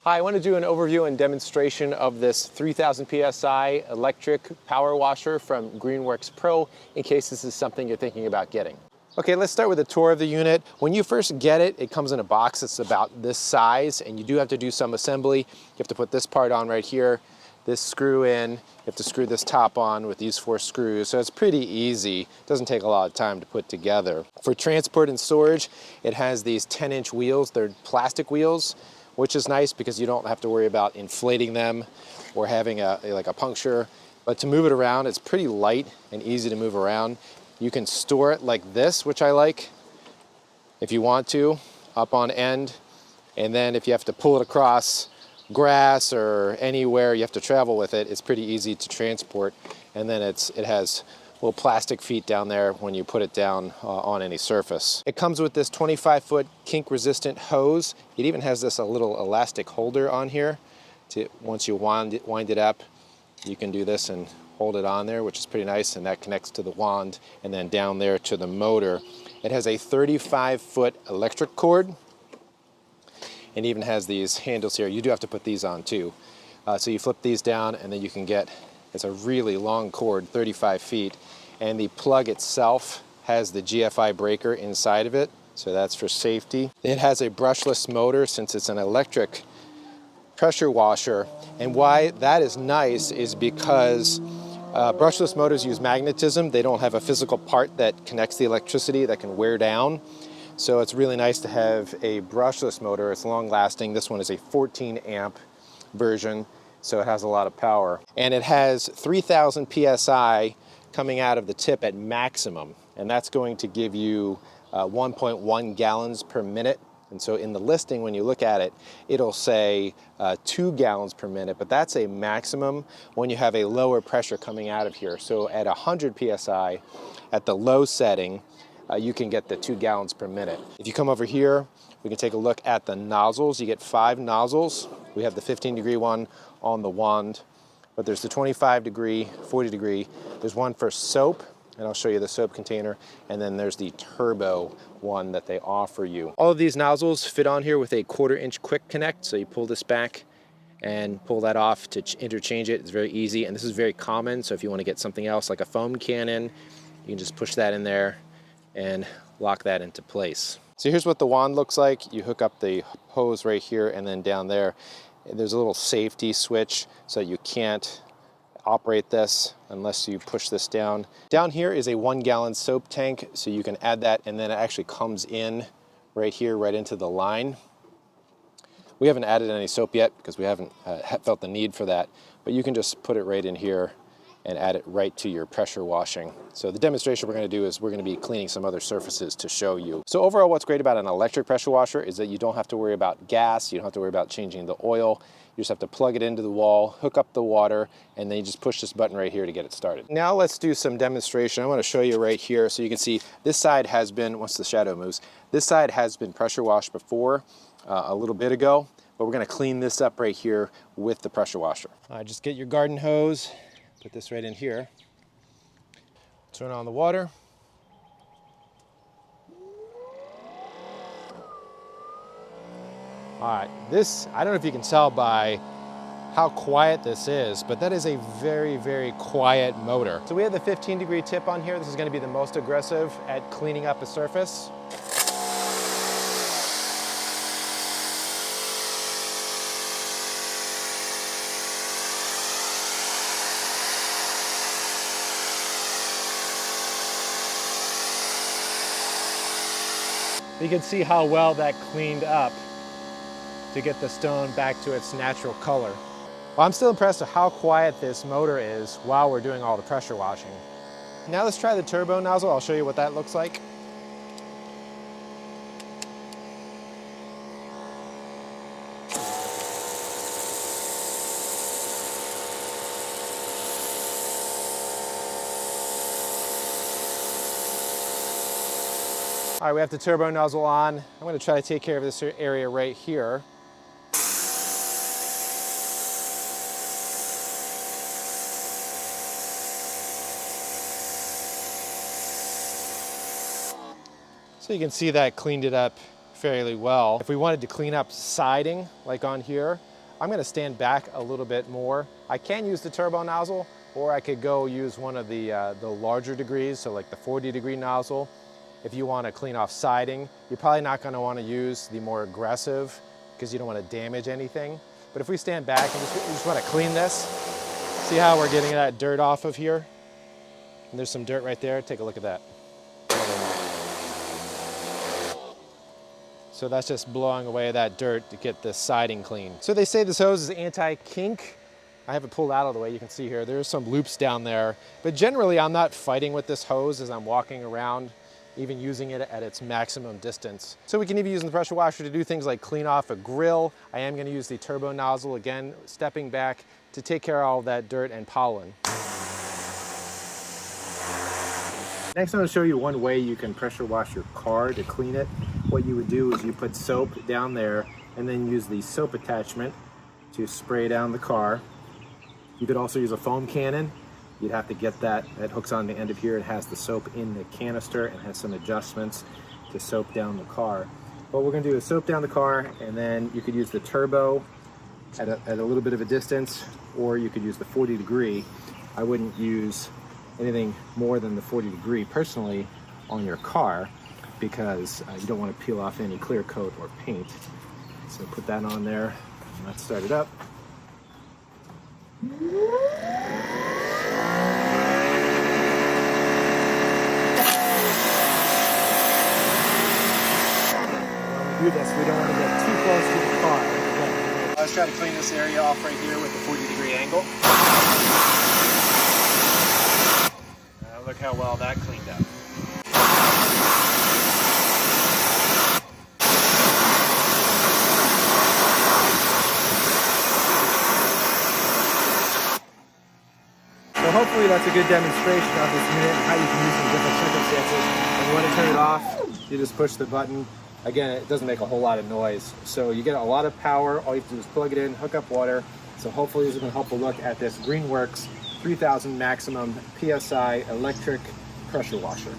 Hi, I want to do an overview and demonstration of this 3000 PSI electric power washer from Greenworks Pro in case this is something you're thinking about getting. Okay, let's start with a tour of the unit. When you first get it, it comes in a box that's about this size, and you do have to do some assembly. You have to put this part on right here, this screw in, you have to screw this top on with these 4 screws, so it's pretty easy. It doesn't take a lot of time to put together. For transport and storage, it has these 10-inch wheels. They're plastic wheels, which is nice because you don't have to worry about inflating them or having like a puncture. But to move it around, it's pretty light and easy to move around. You can store it like this, which I like, if you want to, up on end. And then if you have to pull it across grass or anywhere you have to travel with it, it's pretty easy to transport. And then it has little plastic feet down there when you put it down on any surface. It comes with this 25-foot kink-resistant hose. It even has this little elastic holder on here. Once you wind it up, you can do this and hold it on there, which is pretty nice, and that connects to the wand and then down there to the motor. It has a 35-foot electric cord and even has these handles here. You do have to put these on too. So you flip these down and then you can get, it's a really long cord, 35 feet, and the plug itself has the GFI breaker inside of it, so that's for safety. It has a brushless motor since it's an electric pressure washer, and why that is nice is because brushless motors use magnetism. They don't have a physical part that connects the electricity that can wear down. So it's really nice to have a brushless motor. It's long lasting. This one is a 14 amp version, so it has a lot of power. And it has 3000 PSI coming out of the tip at maximum, and that's going to give you 1.1 gallons per minute. And so in the listing, when you look at it, it'll say 2 gallons per minute, but that's a maximum when you have a lower pressure coming out of here. So at 100 PSI, at the low setting, you can get the 2 gallons per minute. If you come over here, we can take a look at the nozzles. You get 5 nozzles. We have the 15-degree one on the wand, but there's the 25-degree, 40-degree. There's one for soap, and I'll show you the soap container, and then there's the turbo one that they offer you. All of these nozzles fit on here with a 1/4-inch quick connect, so you pull this back and pull that off to interchange it. It's very easy, and this is very common, so if you want to get something else like a foam cannon, you can just push that in there and lock that into place. So here's what the wand looks like. You hook up the hose right here, and then down there, there's a little safety switch so you can't operate this unless you push this down. Down here is a 1-gallon soap tank, so you can add that, and then it actually comes in right here, right into the line. We haven't added any soap yet because we haven't felt the need for that, but you can just put it right in here and add it right to your pressure washing. So the demonstration we're going to do is we're going to be cleaning some other surfaces to show you. So overall, what's great about an electric pressure washer is that you don't have to worry about gas, you don't have to worry about changing the oil. You just have to plug it into the wall, hook up the water, and then you just push this button right here to get it started. Now let's do some demonstration. I want to show you right here so you can see this side has been, once the shadow moves, this side has been pressure washed before a little bit ago, but we're going to clean this up right here with the pressure washer. Just get your garden hose. Put this right in here. Turn on the water. All right, this, I don't know if you can tell by how quiet this is, but that is a very, very quiet motor. So we have the 15-degree tip on here. This is going to be the most aggressive at cleaning up a surface. You can see how well that cleaned up to get the stone back to its natural color. Well, I'm still impressed with how quiet this motor is while we're doing all the pressure washing. Now let's try the turbo nozzle. I'll show you what that looks like. All right, we have the turbo nozzle on. I'm going to try to take care of this area right here. So you can see that cleaned it up fairly well. If we wanted to clean up siding, like on here, I'm gonna stand back a little bit more. I can use the turbo nozzle, or I could go use one of the larger degrees, so like the 40-degree nozzle. If you wanna clean off siding, you're probably not gonna wanna use the more aggressive because you don't wanna damage anything. But if we stand back and just wanna clean this, see how we're getting that dirt off of here? And there's some dirt right there, take a look at that. So that's just blowing away that dirt to get the siding clean. So they say this hose is anti-kink. I have it pulled out of the way, you can see here. There's some loops down there. But generally, I'm not fighting with this hose as I'm walking around, even using it at its maximum distance. So we can even use the pressure washer to do things like clean off a grill. I am gonna use the turbo nozzle, again, stepping back to take care of all that dirt and pollen. Next, I'm going to show you one way you can pressure wash your car to clean it. What you would do is you put soap down there and then use the soap attachment to spray down the car. You could also use a foam cannon. You'd have to get that. It hooks on the end of here. It has the soap in the canister and has some adjustments to soap down the car. What we're going to do is soap down the car, and then you could use the turbo at a little bit of a distance, or you could use the 40-degree. I wouldn't use anything more than the 40-degree personally on your car because you don't want to peel off any clear coat or paint. So put that on there and let's start it up. When we do this, we don't want to get too close to the car. Let's try to clean this area off right here with the 40-degree angle. Look how well that cleaned up. So hopefully that's a good demonstration of this unit and how you can use it in different circumstances. When you want to turn it off, you just push the button. Again, it doesn't make a whole lot of noise. So you get a lot of power. All you have to do is plug it in, hook up water. So hopefully this is going to help a look at this Greenworks 3000 maximum PSI electric pressure washer.